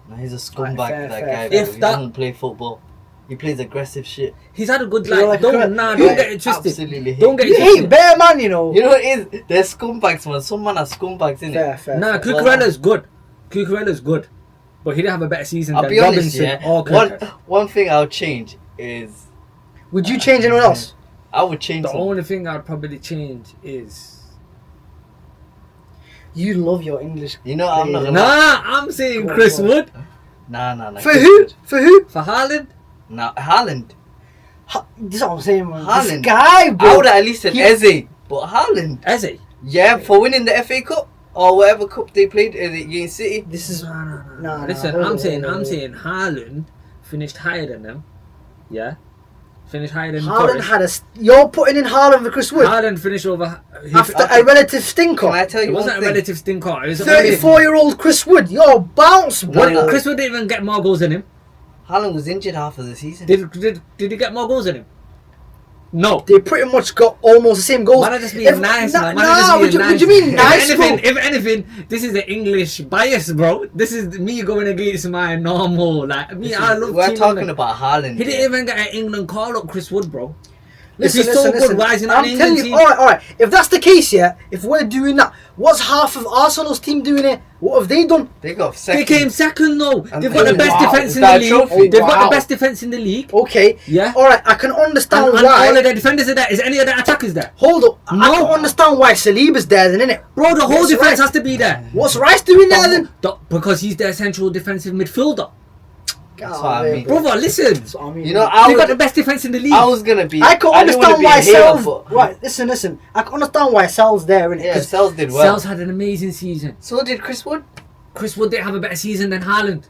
Nah, he's a scumbag, Fair, that fair, guy. fair. Bro. If He that- doesn't play football. He plays aggressive shit. He's had a good You know, like. like, Don't yeah, get it twisted. Absolutely hate Don't get You it hate twisted. Bear Man, you know. You know what it is? They're scumbags, man. Some man are scumbags, innit? Fair. Nah, fair. Cucurella's good. Cucurella's good, but he didn't have a better season I'll than be honest, Robinson yeah. or Kirkes. One thing I'll change is... Would you change anyone else? I would change The some... only thing I'd probably change is You love your English. You know, I'm not gonna... nah. I'm saying Go on, Chris go on. Wood Nah. For who? For who? for Haaland. Nah, Haaland. This is what I'm saying, man. This Haaland. guy, I bro. would have at least said He- Eze. But Haaland... Eze. Yeah, for winning the FA Cup. Or whatever cup they played against City. This is Nah. Nah, Listen, hold I'm on, saying hold on. Haaland finished higher than them. Yeah, finished higher than Haaland Forest. had a. You're putting in Haaland for Chris Wood Haaland finished over. after a relative Can stinker. I tell It you one wasn't a thing? relative stinker. It was 34-year-old Chris Wood. Yo, bounce, What, bro. Chris Wood didn't even get more goals than him. Haaland was injured half of the season. Did he get more goals than him? No. They pretty much got almost the same goals. Man, I just being nice, man. Man, I Nah, just what being you mean nice, If anything, this is the English bias, bro. This is me going against my normal. Like me, I love. We're Team talking England. about Haaland. He didn't yeah. even get an England call up, Chris Wood, bro. Listen, if he's so good, why is he not I'm in telling England you, team? all right. If that's the case, yeah. If we're doing that, what's half of Arsenal's team doing it? What have they done? They got They second. came second though. And They've got the oh, best wow. defense Is in that the a league. trophy? They've got Wow. the best defense in the league. Okay. Yeah. All right. I can understand And why. all of their defenders are there. Is any of the attackers there? Hold up. I No. can understand why Saliba's there, then, innit? Bro, the whole What's defense Rice? has to be there. What's Rice doing there then? Because he's their central defensive midfielder. That's what I mean. Brother, listen. That's what I mean. You know, They got the best defense in the league. I was gonna be. I can didn't wanna understand be a why hater, Sells. but- Right, listen. I can understand why Sells there, innit? Yeah, 'Cause Sells did well. Sells had an amazing season. So did Chris Wood. Chris Wood didn't have a better season than Haaland.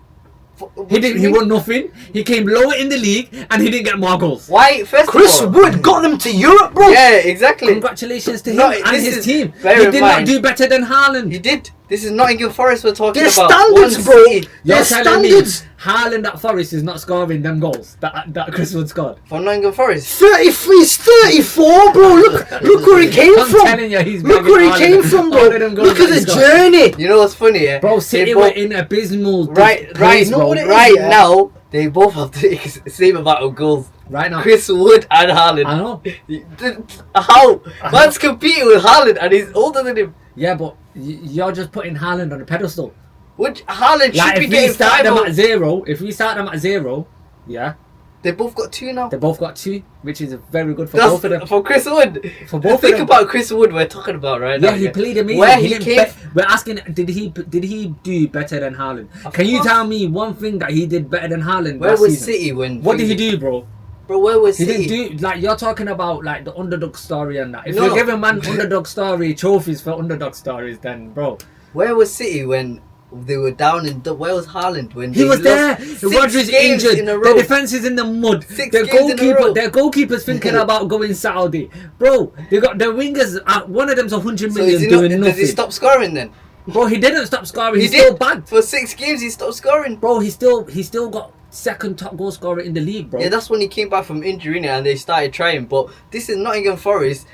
What He do didn't. you He mean? won nothing. He came lower in the league, and he didn't get more goals. Why? First Chris of all, Wood got them to Europe, bro. Yeah, exactly. Congratulations to him No, and this his is- team. bear He in did not mind- do better than Haaland. He did. This is Nottingham Forest we're talking Their about. standards, One bro. City. You're Their telling standards. me Haaland at Forest is not scoring them goals that Chris Wood scored? For Nottingham Forest. 33, 34, bro. Look where he came I'm from. telling you, he's Look bagging where he all of came them- from, all bro. of them goals Look at that he the scored. journey. You know what's funny, yeah? Bro, They City both- were in abysmal Right place, know bro. what it is, Right yeah? now, they both have the same amount of goals. Right now. Chris Wood and Haaland. I know. How? Man's competing with Haaland and he's older than him. Yeah, but you're just putting Haaland on a pedestal. Which Haaland Like should be if we getting start five. them at zero, yeah, They both got two now. they both got 2, which is very good for That's both of them. for Chris Wood. For both of Think them. about Chris Wood we're talking about right now. Yeah, he played amazing. Where he didn't came we're asking, did he do better than Haaland? Of Can you course. tell me one thing that he did better than Haaland? Where last was season? City when? What did he do, bro? Bro, where was He City? didn't do like you're talking about like the underdog story and that. If No. you're giving man underdog story trophies for underdog stories, then bro, Where was City when they were down in? Where was Haaland when he they was there. lost Rodri's games injured. in a The row? defense is in the mud. Six Their games in a row. goalkeeper's thinking about going Saudi, bro. They got their wingers. One of them's 100 So million is he doing not, does he nothing. stop scoring then? Bro, he didn't stop scoring. He He's did. still bad. For 6 games, he stopped scoring. Bro, he still got second top goal scorer in the league, bro. Yeah, that's when he came back from injury innit, and they started trying. But this is Nottingham Forest.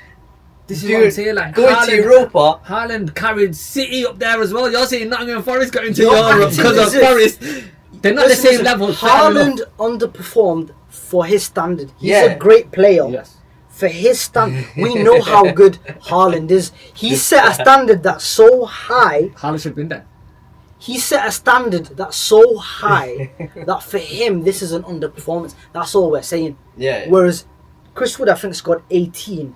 This is Dude, what I'm saying. Like going to Europa. Haaland carried City up there as well. You're saying Nottingham Forest got into You're Europe acting because of as if- Forest. They're not the same level. fair Haaland enough. underperformed for his standard. He's Yeah. a great player. Yes. For his standard, we know how good Haaland is. He set a standard that's so high. Haaland should have been there. He set a standard that's so high that for him this is an underperformance. That's all we're saying. Yeah. Whereas Chris Wood, I think, scored 18.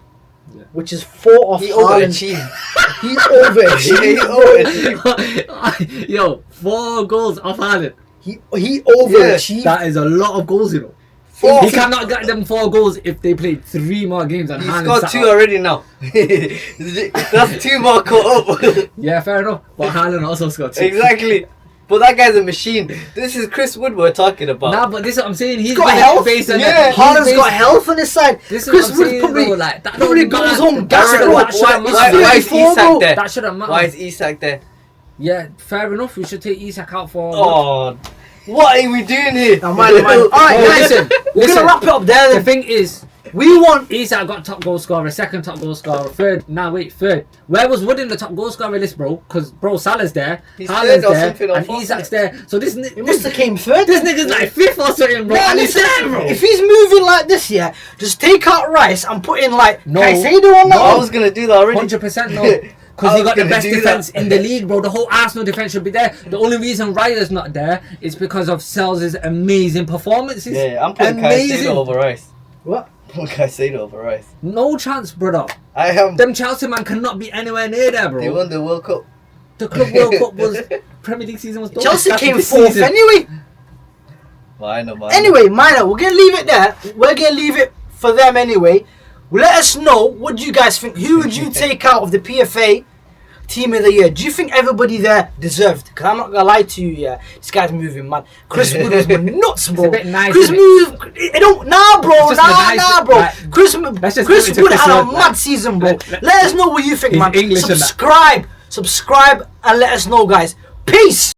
which is 4 off He Haaland. overachieved. He overachieved. He overachieved. Yo, 4 goals off Haaland. He overachieved. That is a lot of goals, you know. 4. He cannot get them 4 goals if they played 3 more games. And He Haaland scored sat 2 out. already now. That's 2 more caught up. Yeah, fair enough. But Haaland also scored 2. Exactly. But that guy's a machine. This is Chris Wood we're talking about. Nah, but this is what I'm saying. He's got been health. based on Yeah. that. Haaland's got health on his side. This is Chris what I'm Wood saying, probably, bro, like, that probably don't got his matter. own gas, That bro. shouldn't matter. Why is 34, Isak bro. there? That shouldn't matter. Why is Isak there? Yeah, fair enough. We should take Isak out for. Oh, what are we doing here? Now, mind. Alright, Oh, guys, we're listen. gonna wrap it up there The then. thing is, We want Isak got top goal scorer, second top goal scorer, third. Third. Where was Wood in the top goal scorer list, bro? Because bro, Salah's there, He's Haaland's third or there, something, or and fourth, Isak's innit? there. So this He must have came third. this nigga's like 5th or something, bro. Nah, And he's listen, there, bro. if he's moving like this, yeah, just take out Rice and put in like No. Caicedo on that I one. was gonna do that already. 100% no. I Because he was got the gonna best do defense that. in the league, bro. The whole Arsenal defense should be there. The only reason Ryer's not there is because of Sells' amazing performances. Yeah, I'm putting amazing. Caicedo over Rice. What? I'm putting Caicedo over Rice. No chance, brother. I am. Them Chelsea man cannot be anywhere near there, They bro. won the World Cup. The Club World Cup was Premier League season was done. Chelsea That's came this 4th season. anyway. Well, I know, man. Anyway, minor, we're gonna leave it there. We're gonna leave it for them anyway. Let us know what do you guys think. Who would you take out of the PFA Team of the Year? Do you think everybody there deserved? Because I'm not gonna lie to you, yeah. This guy's moving, man. Chris Wood was nuts, bro. a bit nice, Chris isn't it? move. It don't. Nah, bro. It's just a nice- Nah, bro. like, Chris let's just Chris give it to Wood Chris had a Wood, mad like, season, bro. let- Let us know what you think, He's man. English and that. Subscribe, and let us know, guys. Peace.